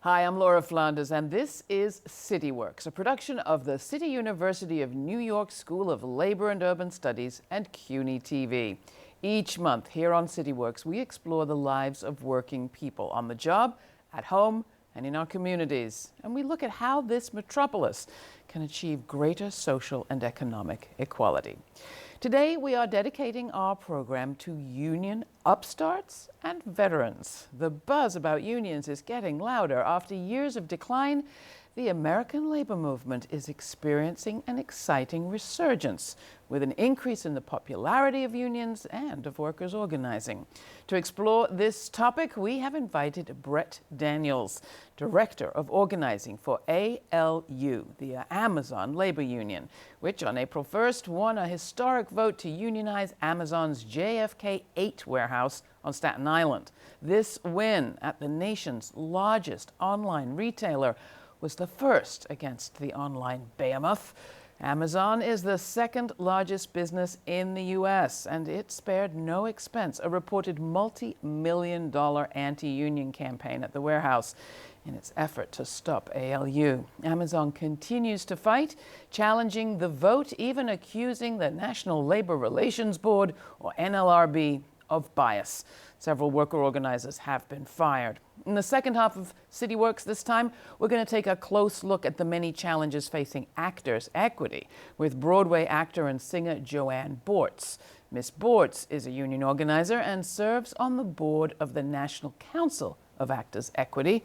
Hi, I'm Laura Flanders, and this is CityWorks, a production of the City University of New York School of Labor and Urban Studies and CUNY TV. Each month here on CityWorks, we explore the lives of working people on the job, at home, and in our communities. And we look at how this metropolis can achieve greater social and economic equality. Today, we are dedicating our program to union upstarts and veterans. The buzz about unions is getting louder. After years of decline, the American labor movement is experiencing an exciting resurgence, with an increase in the popularity of unions and of workers organizing. To explore this topic, we have invited Brett Daniels, Director of Organizing for ALU, the Amazon Labor Union, which on April 1st won a historic vote to unionize Amazon's JFK 8 warehouse on Staten Island. This win at the nation's largest online retailer was the first against the online behemoth. Amazon is the second largest business in the U.S., and it spared no expense, a reported multi-million-dollar anti-union campaign at the warehouse in its effort to stop ALU. Amazon continues to fight, challenging the vote, even accusing the National Labor Relations Board, or NLRB, of bias. Several worker organizers have been fired. In the second half of CityWorks this time, we're going to take a close look at the many challenges facing actors' equity with Broadway actor and singer Joanne Borts. Miss Borts is a union organizer and serves on the board of the National Council of Actors' Equity.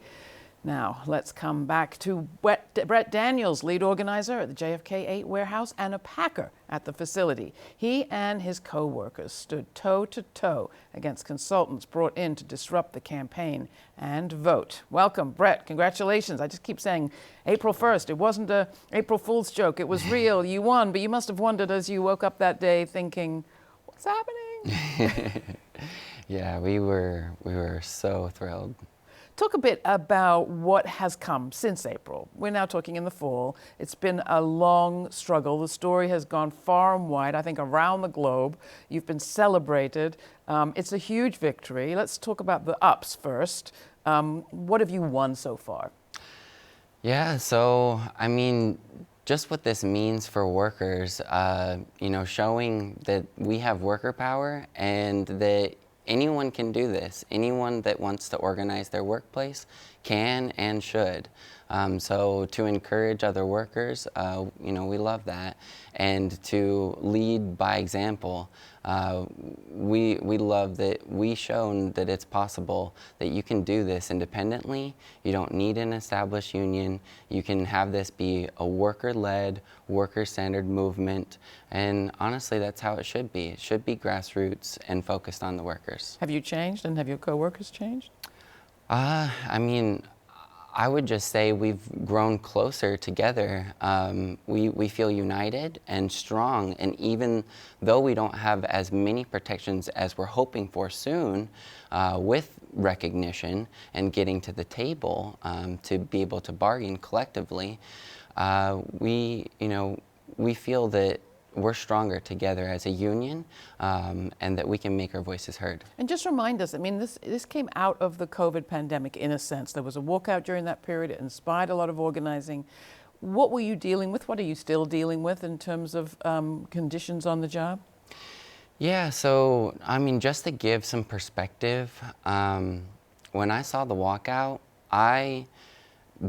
Now, let's come back to Brett Daniels, lead organizer at the JFK 8 warehouse and a packer at the facility. He and his co-workers stood toe-to-toe against consultants brought in to disrupt the campaign and vote. Welcome, Brett. Congratulations. I just keep saying April 1st. It wasn't a April Fool's joke. It was real. You won, but you must have wondered as you woke up that day thinking, what's happening? Yeah, we were so thrilled. Talk a bit about what has come since April. We're now talking in the fall. It's been a long struggle. The story has gone far and wide, I think around the globe. You've been celebrated. It's a huge victory. Let's talk about the ups first. What have you won so far? Yeah, so I mean, just what this means for workers, showing that we have worker power and that anyone can do this. Anyone that wants to organize their workplace can and should. So to encourage other workers, we love that. And to lead by example, we love that we've shown that it's possible that you can do this independently. You don't need an established union. You can have this be a worker-led, worker-centered movement. And honestly, that's how it should be. It should be grassroots and focused on the workers. Have you changed, and have your co-workers changed? I would just say we've grown closer together. We feel united and strong, and even though we don't have as many protections as we're hoping for soon, with recognition and getting to the table to be able to bargain collectively, we feel that we're stronger together as a union, and that we can make our voices heard. And just remind us, I mean, this came out of the COVID pandemic in a sense. There was a walkout during that period. It inspired a lot of organizing. What were you dealing with? What are you still dealing with in terms of conditions on the job? Yeah, so, I mean, just to give some perspective, when I saw the walkout,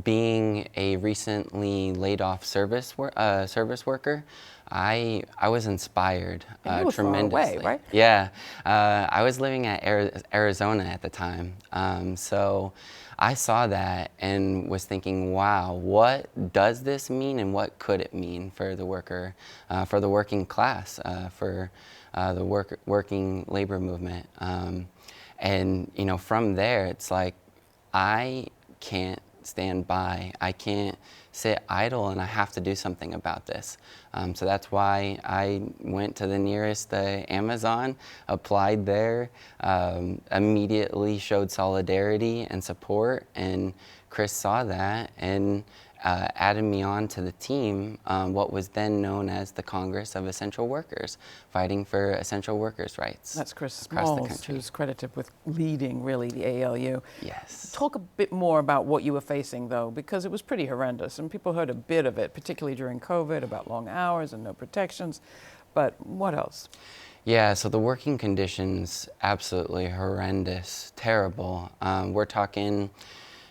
being a recently laid off service worker, I was inspired tremendously. Far away, right? Yeah, I was living at Arizona at the time, so I saw that and was thinking, wow, what does this mean, and what could it mean for the worker, for the working class, for the working labor movement, and from there, it's like I can't stand by. I can't sit idle, and I have to do something about this. So that's why I went to the nearest Amazon, applied there, immediately showed solidarity and support, and Chris saw that and added me on to the team, what was then known as the Congress of Essential Workers, fighting for essential workers' rights. That's Chris across the Smalls, country. who's credited with leading, really, the ALU. Yes. Talk a bit more about what you were facing, though, because it was pretty horrendous, and people heard a bit of it, particularly during COVID, about long hours and no protections. But what else? Yeah, so the working conditions, absolutely horrendous, terrible. We're talking,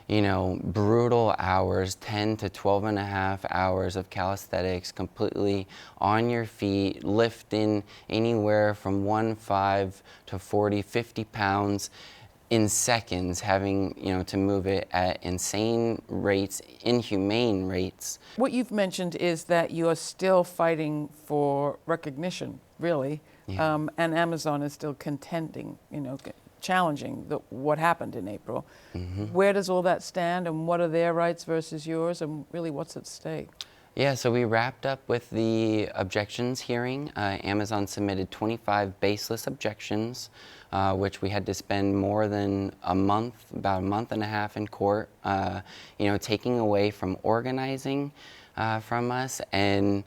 you know, brutal hours, 10 to 12 and a half hours of calisthenics, completely on your feet, lifting anywhere from 1.5 to 40, 50 pounds in seconds, having, you know, to move it at insane rates, inhumane rates. What you've mentioned is that you are still fighting for recognition, really, Yeah. and Amazon is still contending, you know, challenging what happened in April. Where does all that stand, and what are their rights versus yours, and really what's at stake? Yeah, so we wrapped up with the objections hearing. Amazon submitted 25 baseless objections, which we had to spend more than a month, about a month and a half in court, you know, taking away from organizing from us and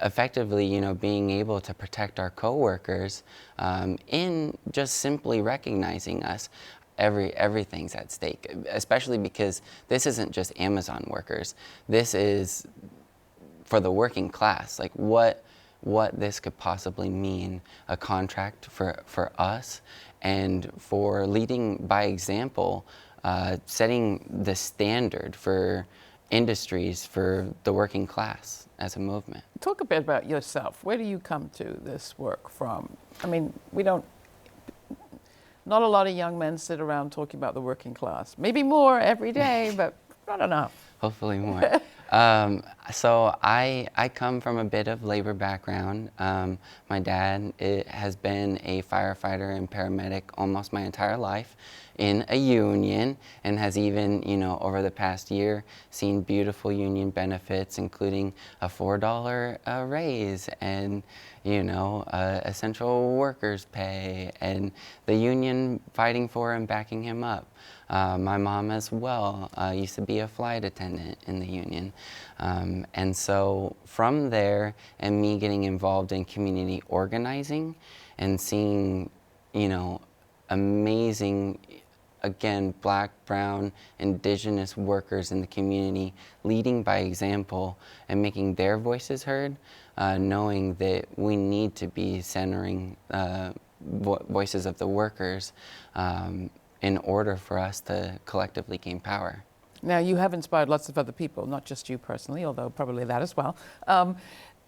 effectively, you know, being able to protect our coworkers in just simply recognizing us. Everything's at stake, especially because this isn't just Amazon workers. This is for the working class, like what this could possibly mean, a contract for us, and for leading by example, setting the standard for industries for the working class as a movement. Talk a bit about yourself. Where do you come to this work from? I mean, not a lot of young men sit around talking about the working class. Maybe more every day, but not enough. Hopefully more. So I come from a bit of labor background. My dad has been a firefighter and paramedic almost my entire life in a union, and has even, you know, over the past year seen beautiful union benefits, including a $4 raise and, you know, essential workers pay, and the union fighting for and backing him up. My mom as well used to be a flight attendant in the union. And so from there, and me getting involved in community organizing and seeing, you know, amazing, again, Black, brown, indigenous workers in the community leading by example and making their voices heard, knowing that we need to be centering voices of the workers in order for us to collectively gain power. Now, you have inspired lots of other people, not just you personally, although probably that as well.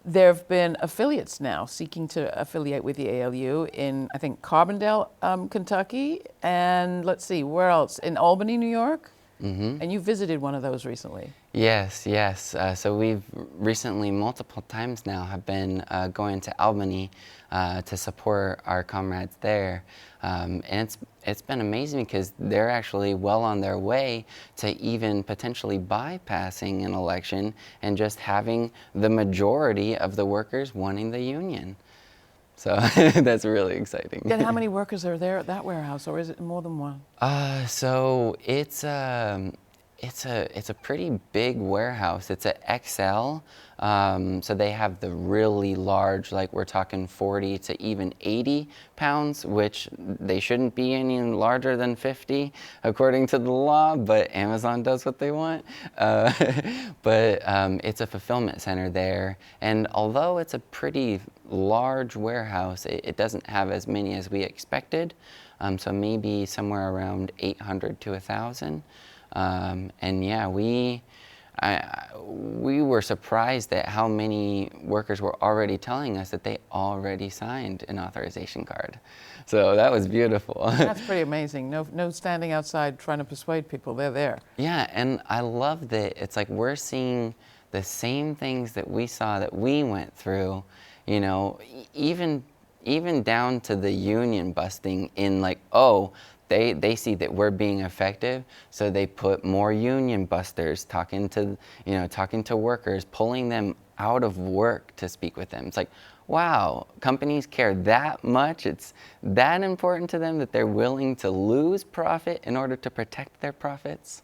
There have been affiliates now seeking to affiliate with the ALU in, I think, Carbondale, Kentucky, and let's see, where else? In Albany, New York? And you visited one of those recently. Yes. So we've recently, multiple times now, have been going to Albany to support our comrades there. And it's been amazing because they're actually well on their way to even potentially bypassing an election and just having the majority of the workers wanting the union. So that's really exciting. Then how many workers are there at that warehouse, or is it more than one? So it's a pretty big warehouse. It's a XL. So they have the really large, like we're talking 40 to even 80 pounds, which they shouldn't be any larger than 50 according to the law, but Amazon does what they want. But it's a fulfillment center there. And although it's a pretty large warehouse, it doesn't have as many as we expected. So maybe somewhere around 800 to 1,000. And yeah, we were surprised at how many workers were already telling us that they already signed an authorization card. So that was beautiful. That's pretty amazing. No standing outside trying to persuade people. They're there. Yeah, and I love that it's like we're seeing the same things that we saw, that we went through, you know, even down to the union busting in, like, oh, they see that we're being effective, so they put more union busters talking to workers, pulling them out of work to speak with them. It's like, wow, companies care that much. It's that important to them that they're willing to lose profit in order to protect their profits.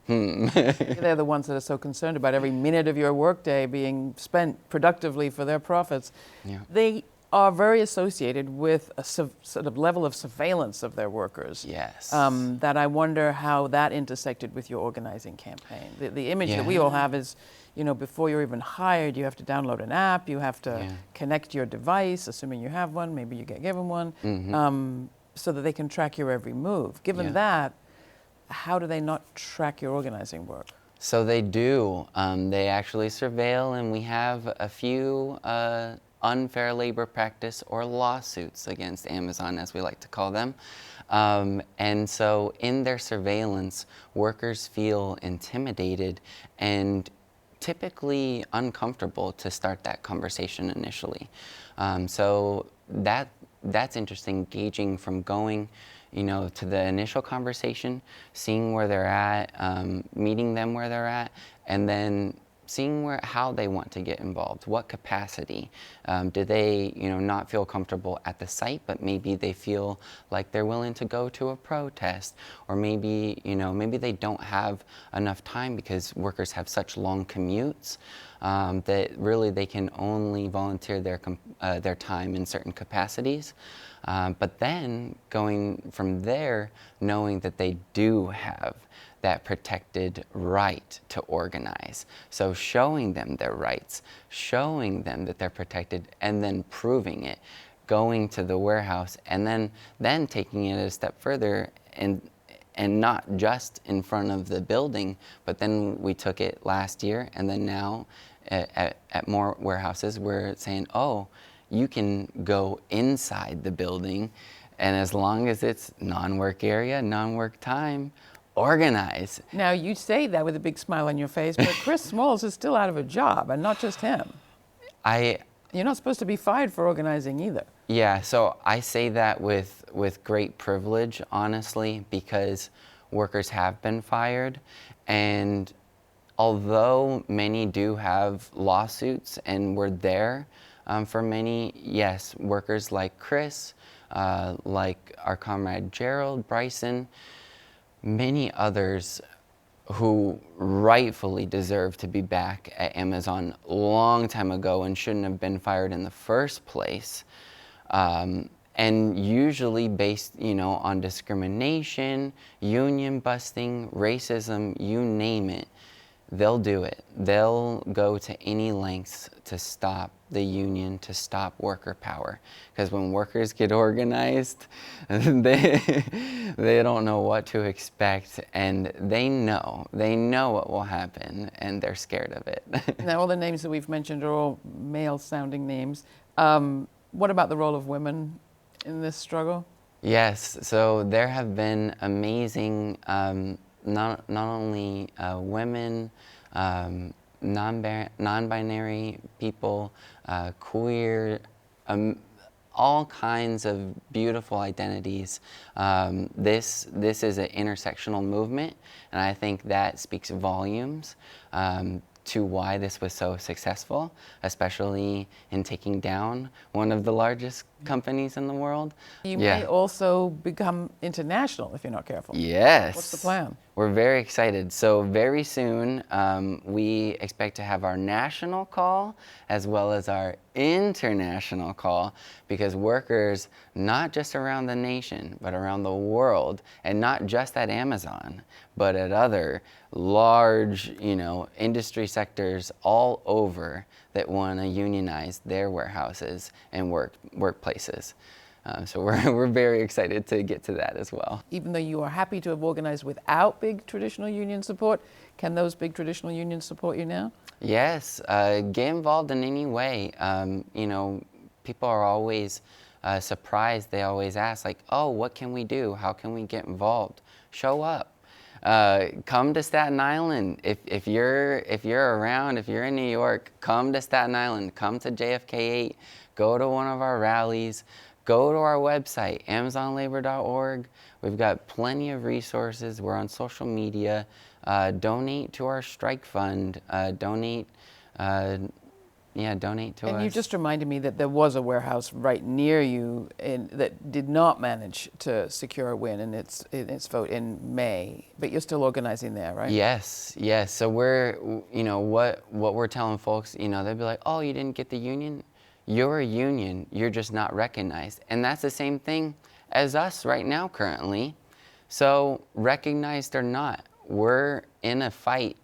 They're the ones that are so concerned about every minute of your workday being spent productively for their profits. Yeah. They are very associated with a sort of level of surveillance of their workers. Yes. That I wonder how that intersected with your organizing campaign. The image that we all have is, you know, before you're even hired, you have to download an app, you have to connect your device, assuming you have one, maybe you get given one, so that they can track your every move. Given that, how do they not track your organizing work? So they do. They actually surveil, and we have a few unfair labor practice or lawsuits against Amazon, as we like to call them. And so in their surveillance, workers feel intimidated and typically uncomfortable to start that conversation initially. So that's interesting, gauging from going, you know, to the initial conversation, seeing where they're at, meeting them where they're at, and then seeing how they want to get involved, what capacity. Do they, you know, not feel comfortable at the site, but maybe they feel like they're willing to go to a protest, or maybe, you know, maybe they don't have enough time because workers have such long commutes that really they can only volunteer their time in certain capacities. But then going from there, knowing that they do have that protected right to organize. So showing them their rights, showing them that they're protected, and then proving it, going to the warehouse, and then taking it a step further, and not just in front of the building, but then we took it last year, and then now at more warehouses, we're saying, oh, you can go inside the building, and as long as it's non-work area, non-work time, organize. Now, you say that with a big smile on your face, but Chris Smalls is still out of a job, and not just him. You're not supposed to be fired for organizing either. Yeah, so I say that with great privilege, honestly, because workers have been fired, and although many do have lawsuits and we're there for many, yes, workers like Chris, like our comrade Gerald, Bryson, many others who rightfully deserve to be back at Amazon a long time ago and shouldn't have been fired in the first place, and usually based, you know, on discrimination, union busting, racism, you name it, they'll do it. They'll go to any lengths to stop the union, to stop worker power. Because when workers get organized, they don't know what to expect, and they know what will happen, and they're scared of it. Now, all the names that we've mentioned are all male-sounding names. What about the role of women in this struggle? Yes, so there have been amazing, not only women, non-binary people, queer, all kinds of beautiful identities. This is an intersectional movement, and I think that speaks volumes to why this was so successful, especially in taking down one of the largest companies in the world. You may also become international if you're not careful. Yes. What's the plan? We're very excited. So very soon, we expect to have our national call as well as our international call, because workers, not just around the nation, but around the world, and not just at Amazon, but at other large, you know, industry sectors all over that want to unionize their warehouses and workplaces. So we're very excited to get to that as well. Even though you are happy to have organized without big traditional union support, can those big traditional unions support you now? Yes, get involved in any way. You know, people are always surprised. They always ask, like, oh, what can we do? How can we get involved? Show up. Come to Staten Island. If you're around, if you're in New York, come to Staten Island. Come to JFK 8. Go to one of our rallies. Go to our website, amazonlabor.org. We've got plenty of resources. We're on social media. Donate to our strike fund. Donate, donate to us. And you just reminded me that there was a warehouse right near you that did not manage to secure a win in its vote in May, but you're still organizing there, right? Yes. So we're, what we're telling folks, they'll be like, oh, you didn't get the union? You're a union, you're just not recognized. And that's the same thing as us right now currently. So recognized or not, we're in a fight,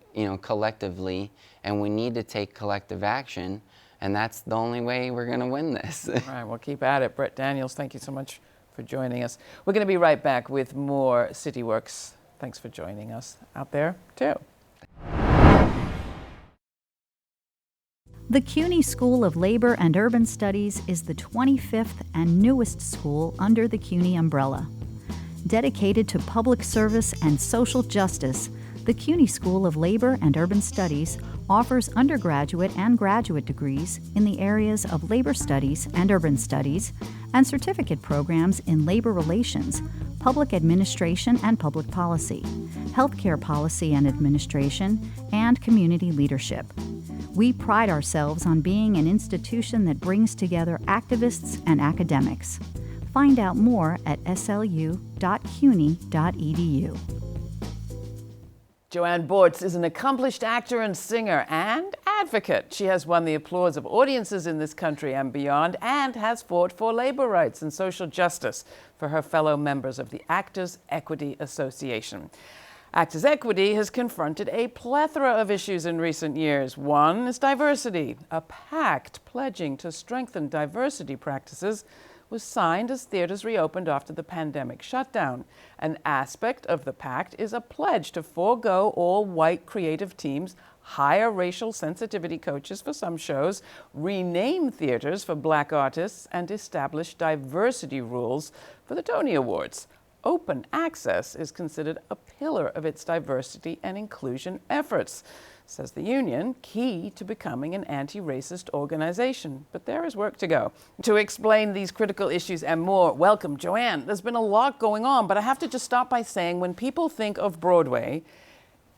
collectively, and we need to take collective action. And that's the only way we're going to win this. All right, well, keep at it. Brett Daniels, thank you so much for joining us. We're going to be right back with more CityWorks. Thanks for joining us out there, too. The CUNY School of Labor and Urban Studies is the 25th and newest school under the CUNY umbrella. Dedicated to public service and social justice, the CUNY School of Labor and Urban Studies offers undergraduate and graduate degrees in the areas of labor studies and urban studies, and certificate programs in labor relations, public administration and public policy, healthcare policy and administration, and community leadership. We pride ourselves on being an institution that brings together activists and academics. Find out more at slu.cuny.edu. Joanne Borts is an accomplished actor and singer and advocate. She has won the applause of audiences in this country and beyond, and has fought for labor rights and social justice for her fellow members of the Actors Equity Association. Actors Equity has confronted a plethora of issues in recent years. One is diversity. A pact pledging to strengthen diversity practices was signed as theaters reopened after the pandemic shutdown. An aspect of the pact is a pledge to forego all white creative teams, hire racial sensitivity coaches for some shows, rename theaters for black artists, and establish diversity rules for the Tony Awards. Open access is considered a pillar of its diversity and inclusion efforts, says the union, key to becoming an anti-racist organization. But there is work to go. To explain these critical issues and more, welcome, Joanne. There's been a lot going on, but I have to just start by saying when people think of Broadway,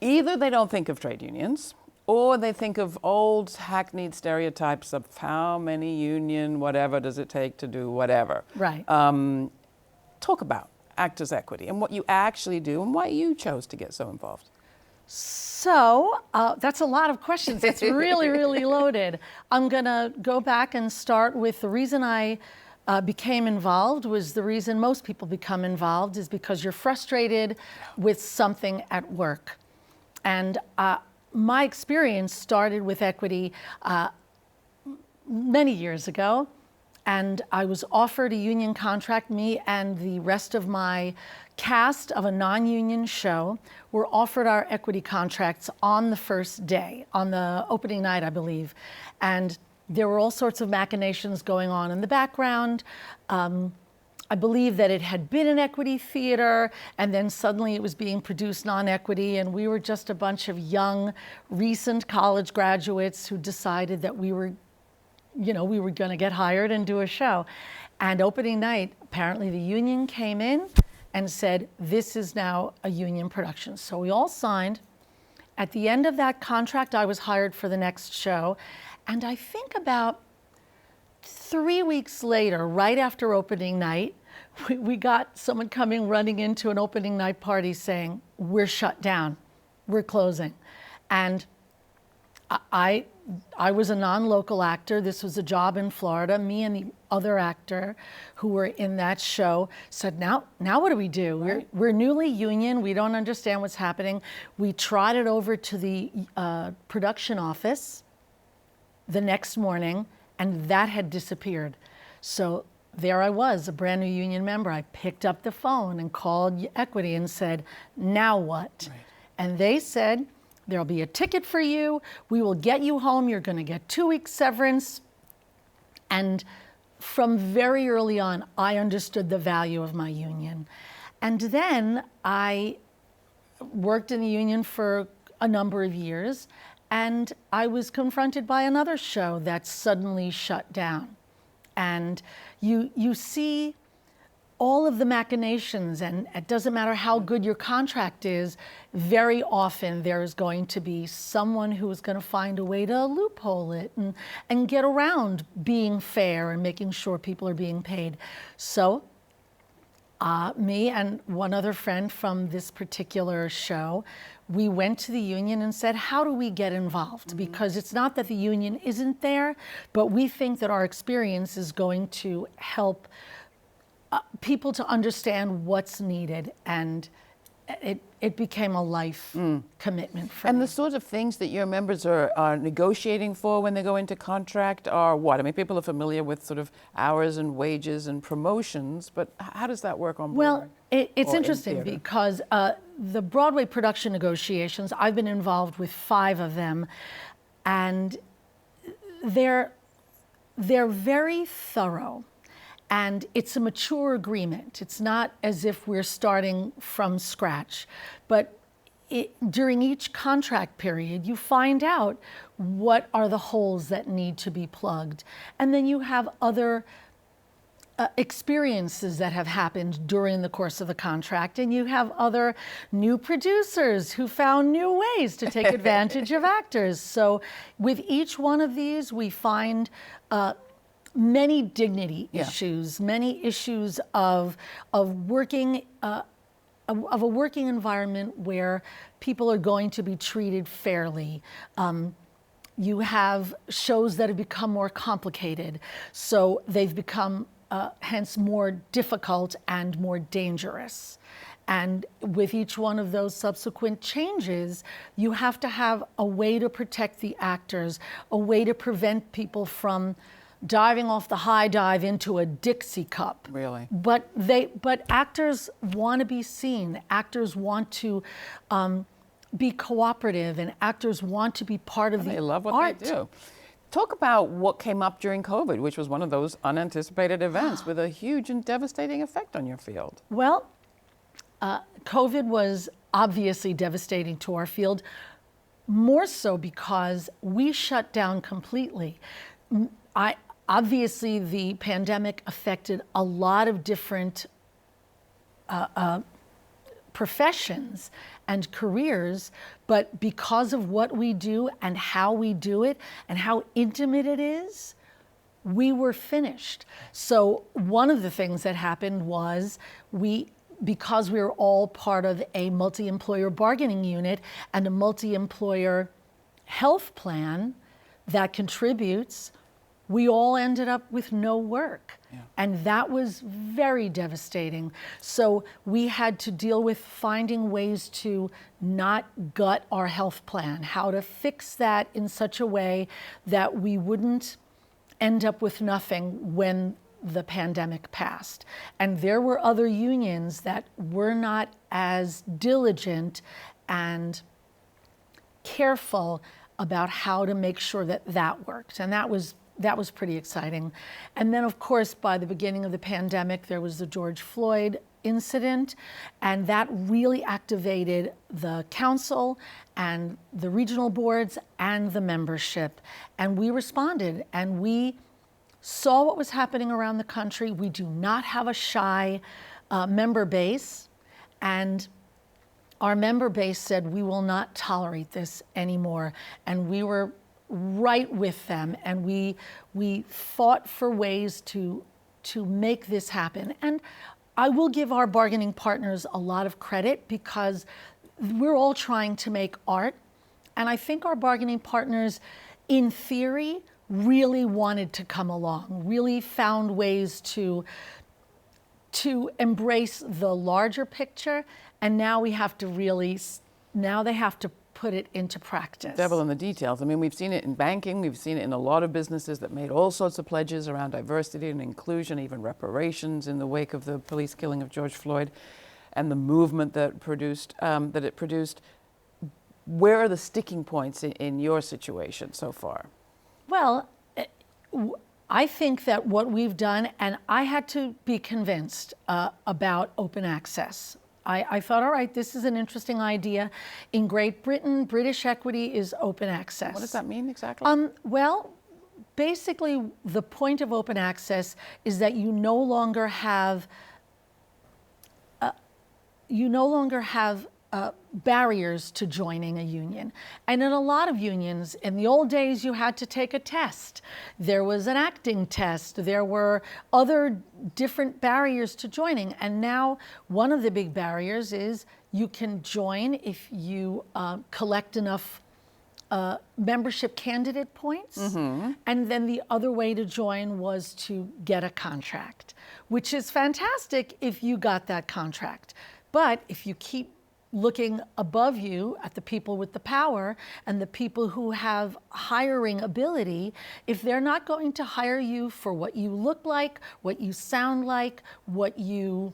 either they don't think of trade unions, or they think of old hackneyed stereotypes of how many union, whatever does it take to do whatever. Right. Talk about Actors Equity and what you actually do and why you chose to get so involved. So that's a lot of questions. It's really, really loaded. I'm going to go back and start with the reason I became involved was the reason most people become involved is because you're frustrated with something at work. And my experience started with equity many years ago. And I was offered a union contract. Me and the rest of my cast of a non-union show were offered our equity contracts on the first day, on the opening night, I believe. And there were all sorts of machinations going on in the background. I believe that it had been an equity theater, and then suddenly it was being produced non-equity, and we were just a bunch of young, recent college graduates who decided that we were going to get hired and do a show. And opening night, apparently the union came in and said, this is now a union production. So we all signed. At the end of that contract, I was hired for the next show. And I think about 3 weeks later, right after opening night, we got someone running into an opening night party saying, we're shut down, we're closing. And I was a non-local actor. This was a job in Florida. Me and the other actor who were in that show said, now what do we do? Right. We're newly union. We don't understand what's happening. We trotted over to the production office the next morning, and that had disappeared. So there I was, a brand new union member. I picked up the phone and called Equity and said, now what? Right. And they said, there'll be a ticket for you. We will get you home. You're going to get 2 weeks severance. And from very early on, I understood the value of my union. And then I worked in the union for a number of years, and I was confronted by another show that suddenly shut down. And you see all of the machinations, and it doesn't matter how good your contract is, very often there is going to be someone who is going to find a way to loophole it and get around being fair and making sure people are being paid. So me and one other friend from this particular show, we went to the union and said, how do we get involved? Because it's not that the union isn't there, but we think that our experience is going to help people to understand what's needed, and it became a life commitment for And me. the sorts of things that your members are negotiating for when they go into contract are what? I mean, people are familiar with sort of hours and wages and promotions, but how does that work on Broadway? Well, it's or in interesting theater? because the Broadway production negotiations, I've been involved with 5 of them, and they're very thorough. And it's a mature agreement. It's not as if we're starting from scratch. But during each contract period, you find out what are the holes that need to be plugged. And then you have other experiences that have happened during the course of the contract, and you have other new producers who found new ways to take advantage of actors. So with each one of these, we find many dignity issues, many issues of working of a working environment where people are going to be treated fairly. You have shows that have become more complicated, so they've become hence more difficult and more dangerous. And with each one of those subsequent changes, you have to have a way to protect the actors, a way to prevent people from diving off the high dive into a Dixie cup. Really? But actors want to be seen. Actors want to be cooperative, and actors want to be part of the art. They love what they do. Talk about what came up during COVID, which was one of those unanticipated events with a huge and devastating effect on your field. Well, COVID was obviously devastating to our field, more so because we shut down completely. Obviously, the pandemic affected a lot of different professions and careers, but because of what we do and how we do it and how intimate it is, we were finished. So one of the things that happened was because we were all part of a multi-employer bargaining unit and a multi-employer health plan that contributes, we all ended up with no work. Yeah. And that was very devastating. So we had to deal with finding ways to not gut our health plan, how to fix that in such a way that we wouldn't end up with nothing when the pandemic passed. And there were other unions that were not as diligent and careful about how to make sure that that worked. And that was pretty exciting. And then, of course, by the beginning of the pandemic, there was the George Floyd incident, and that really activated the council and the regional boards and the membership. And we responded, and we saw what was happening around the country. We do not have a shy member base, and our member base said, we will not tolerate this anymore. And we were right with them, and we fought for ways to make this happen. And I will give our bargaining partners a lot of credit, because we're all trying to make art, and I think our bargaining partners, in theory, really wanted to come along, really found ways to embrace the larger picture, and now they have to put it into practice. Devil in the details. I mean, we've seen it in banking, we've seen it in a lot of businesses that made all sorts of pledges around diversity and inclusion, even reparations in the wake of the police killing of George Floyd, and the movement that it produced. Where are the sticking points in your situation so far? Well, I think that what we've done, and I had to be convinced about open access. I thought, all right, this is an interesting idea. In Great Britain, British equity is open access. What does that mean exactly? Well, basically, the point of open access is that you no longer have you no longer have barriers to joining a union. And in a lot of unions, in the old days, you had to take a test. There was an acting test. There were other different barriers to joining. And now one of the big barriers is you can join if you collect enough membership candidate points. And then the other way to join was to get a contract, which is fantastic if you got that contract. But if you keep looking above you at the people with the power and the people who have hiring ability, if they're not going to hire you for what you look like, what you sound like, what you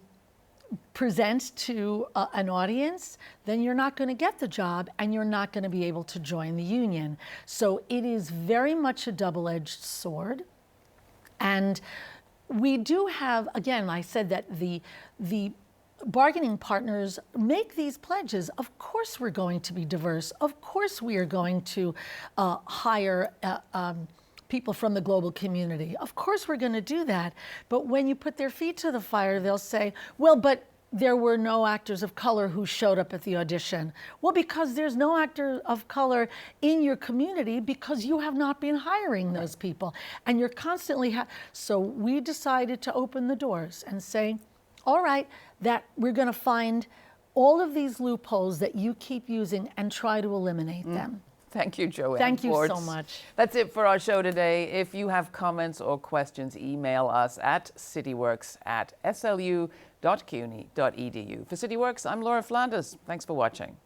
present to an audience, then you're not going to get the job and you're not going to be able to join the union. So it is very much a double-edged sword. And we do have, again, I said that the bargaining partners make these pledges. Of course we're going to be diverse. Of course we are going to hire people from the global community. Of course we're going to do that. But when you put their feet to the fire, they'll say, well, but there were no actors of color who showed up at the audition. Well, because there's no actor of color in your community because you have not been hiring those people. And you're constantly, so we decided to open the doors and say, all right, that we're going to find all of these loopholes that you keep using and try to eliminate them. Thank you, Joanne. Thank you Borts. so much. That's it for our show today. If you have comments or questions, email us at cityworks@slu.cuny.edu. For CityWorks, I'm Laura Flanders. Thanks for watching.